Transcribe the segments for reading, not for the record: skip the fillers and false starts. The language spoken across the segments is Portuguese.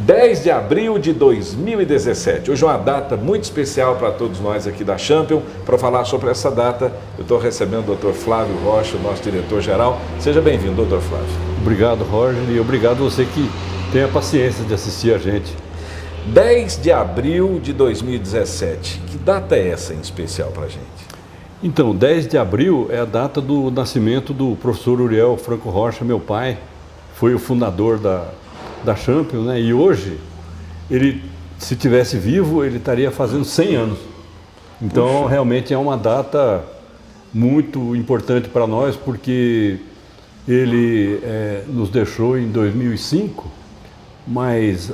10 de abril de 2017. Hoje é uma data muito especial para todos nós aqui da Champion. Para falar sobre essa data, eu estou recebendo o Dr. Flávio Rocha, nosso diretor-geral. Seja bem-vindo, Dr. Flávio. Obrigado, Roger, e obrigado a você que tem a paciência de assistir a gente. 10 de abril de 2017. Que data é essa em especial para a gente? Então, 10 de abril é a data do nascimento do professor Uriel Franco Rocha, meu pai. Foi o fundador da Champion, né? E hoje, ele, se tivesse vivo, ele estaria fazendo 100 anos. Então, puxa, realmente é uma data muito importante para nós, porque ele nos deixou em 2005, mas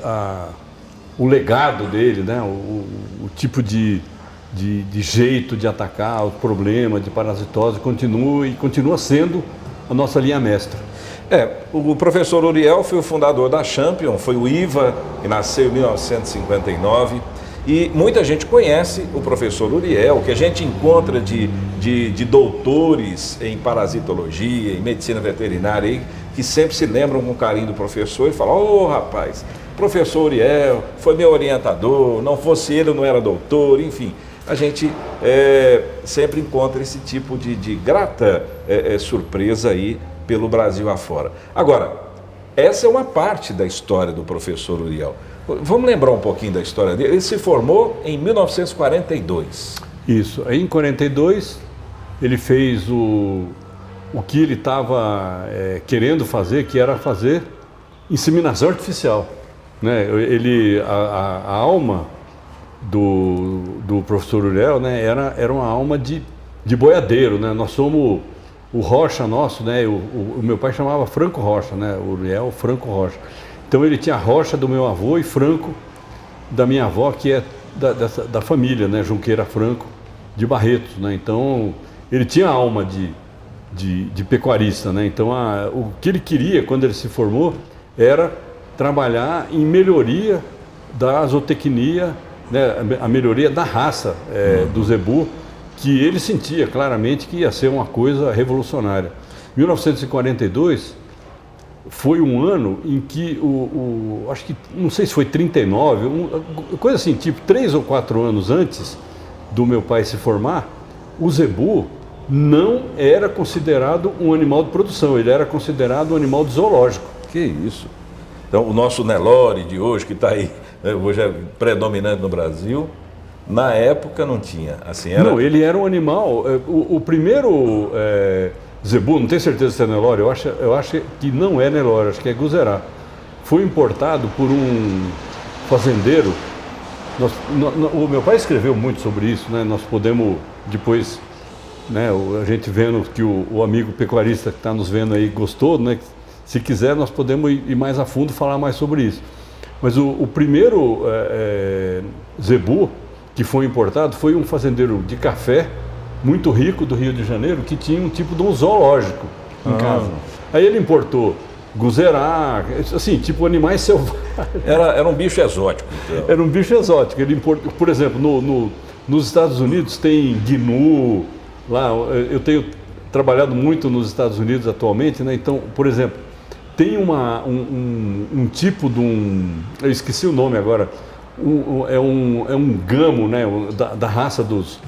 o legado dele, né? O tipo de jeito de atacar o problema de parasitose continua sendo a nossa linha mestra. O professor Uriel foi o fundador da Champion, foi o IVA, que nasceu em 1959, e muita gente conhece o professor Uriel, que a gente encontra de doutores em parasitologia, em medicina veterinária, que sempre se lembram com carinho do professor e falam: ô rapaz, professor Uriel foi meu orientador, não fosse ele eu não era doutor, enfim. A gente sempre encontra esse tipo de grata surpresa aí pelo Brasil afora. Agora, essa é uma parte da história do professor Uriel. Vamos lembrar um pouquinho da história dele. Ele se formou em 1942. Isso. Aí, em 42, ele fez o que ele estava querendo fazer, que era fazer inseminação artificial, né? A alma do professor Uriel, né, era uma alma de boiadeiro, né? Nós somos o Rocha nosso, né? O meu pai chamava Franco Rocha, né? O Uriel Franco Rocha. Então ele tinha Rocha do meu avô e Franco da minha avó, que é da família, né? Junqueira Franco de Barretos, né? Então ele tinha alma de pecuarista, né? Então o que ele queria quando ele se formou era trabalhar em melhoria da zootecnia, né? A melhoria da raça do zebu, que ele sentia claramente que ia ser uma coisa revolucionária. 1942 foi um ano em que acho que, não sei se foi 39, coisa assim, tipo 3 ou 4 anos antes do meu pai se formar, o zebu não era considerado um animal de produção, ele era considerado um animal de zoológico. Que isso? Então, o nosso Nelore de hoje, que está aí, hoje é predominante no Brasil, na época não tinha, assim era... Não, ele era um animal, o primeiro zebu, não tenho certeza se é Nelore, eu acho que não é Nelore, acho que é Guzerá. Foi importado por um fazendeiro, o meu pai escreveu muito sobre isso, né? Nós podemos depois, né, a gente vendo que o amigo pecuarista que está nos vendo aí gostou, né? Se quiser nós podemos ir mais a fundo falar mais sobre isso. Mas o primeiro zebu que foi importado foi um fazendeiro de café muito rico do Rio de Janeiro, que tinha um tipo de um zoológico em casa. Aí ele importou Guzerá, assim, tipo animais selvagens. Era um bicho exótico. Então. Era um bicho exótico. Ele importou, por exemplo, nos Estados Unidos tem gnu, lá eu tenho trabalhado muito nos Estados Unidos atualmente, né? Então, por exemplo, tem um tipo de eu esqueci o nome agora, é um gamo, né, da raça dos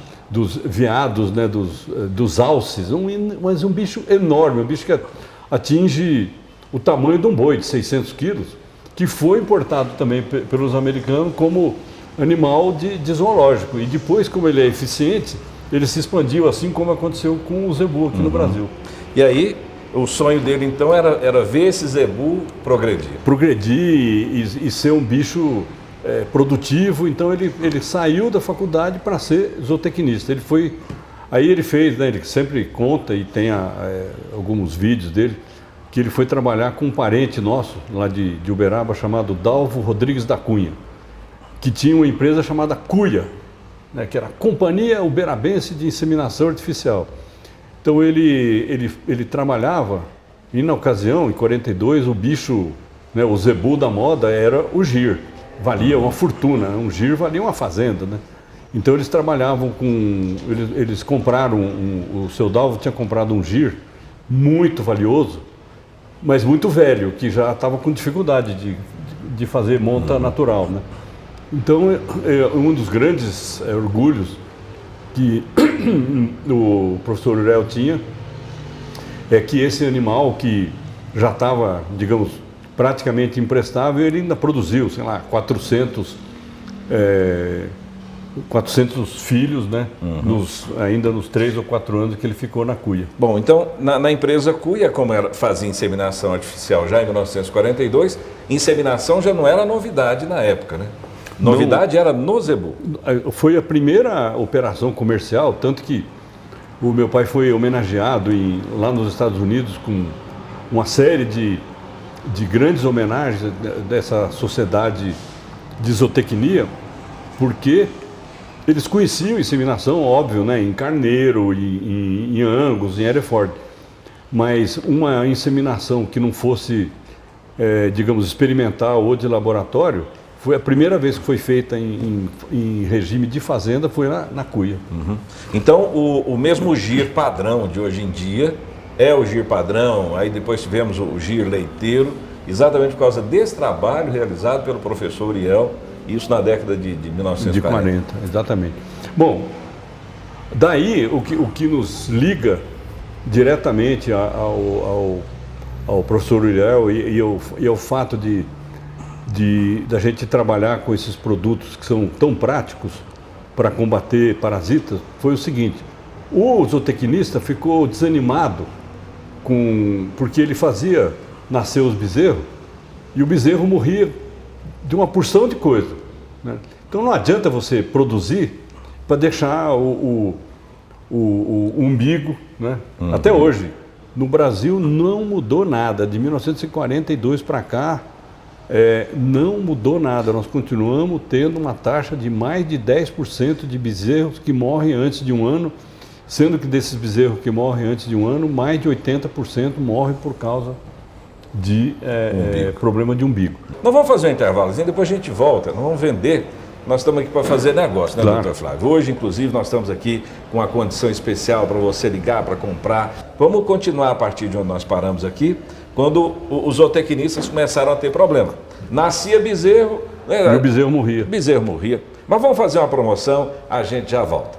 veados, né, dos alces, mas um bicho enorme, um bicho que atinge o tamanho de um boi de 600 quilos, que foi importado também pelos americanos como animal de zoológico. E depois, como ele é eficiente, ele se expandiu, assim como aconteceu com o zebu aqui no Brasil. E aí, o sonho dele então era ver esse zebu progredir. Progredir e ser um bicho produtivo. Então ele saiu da faculdade para ser zootecnista. Aí ele fez, né, ele sempre conta e tem alguns vídeos dele, que ele foi trabalhar com um parente nosso lá de Uberaba chamado Dalvo Rodrigues da Cunha, que tinha uma empresa chamada Cuia, né, que era a Companhia Uberabense de Inseminação Artificial. Então ele trabalhava, e na ocasião, em 42, o bicho, né, o zebu da moda era o gir, valia uma fortuna, um gir valia uma fazenda, né? Então eles trabalhavam eles compraram, o seu Dalvo tinha comprado um gir muito valioso, mas muito velho, que já estava com dificuldade de fazer monta natural, né? Então, um dos grandes orgulhos que o professor Uriel tinha é que esse animal que já estava, digamos, praticamente imprestável, ele ainda produziu, sei lá, 400 filhos, né? Ainda nos 3 ou 4 anos que ele ficou na cuia. Bom, então, na empresa Cuia, como fazia inseminação artificial já em 1942, inseminação já não era novidade na época, né? Novidade era no zebu. Foi a primeira operação comercial, tanto que o meu pai foi homenageado lá nos Estados Unidos com uma série de grandes homenagens dessa sociedade de zootecnia, porque eles conheciam inseminação, óbvio, né, em carneiro, em Angus, em Hereford, mas uma inseminação que não fosse, digamos, experimental ou de laboratório, foi a primeira vez que foi feita em regime de fazenda, foi na cuia. Então, o mesmo gir padrão de hoje em dia é o gir padrão, aí depois tivemos o gir leiteiro, exatamente por causa desse trabalho realizado pelo professor Uriel, isso na década de 1940. De 40, exatamente. Bom, daí o que nos liga diretamente ao professor Uriel e ao fato da gente trabalhar com esses produtos que são tão práticos para combater parasitas, foi o seguinte: o zootecnista ficou desanimado porque ele fazia nascer os bezerros e o bezerro morria de uma porção de coisa, né? Então não adianta você produzir para deixar o umbigo, né? Até hoje, no Brasil não mudou nada, de 1942 para cá, não mudou nada, nós continuamos tendo uma taxa de mais de 10% de bezerros que morrem antes de um ano, sendo que desses bezerros que morrem antes de um ano, mais de 80% morrem por causa de problema de umbigo. Nós vamos fazer um intervalozinho, depois a gente volta, nós vamos vender. Nós estamos aqui para fazer negócio, né, Claro. doutor Flávio? Hoje, inclusive, nós estamos aqui com uma condição especial para você ligar, para comprar. Vamos continuar a partir de onde nós paramos aqui, quando os zootecnistas começaram a ter problema. Nascia bezerro, E o bezerro morria. bezerro morria. Mas vamos fazer uma promoção, a gente já volta.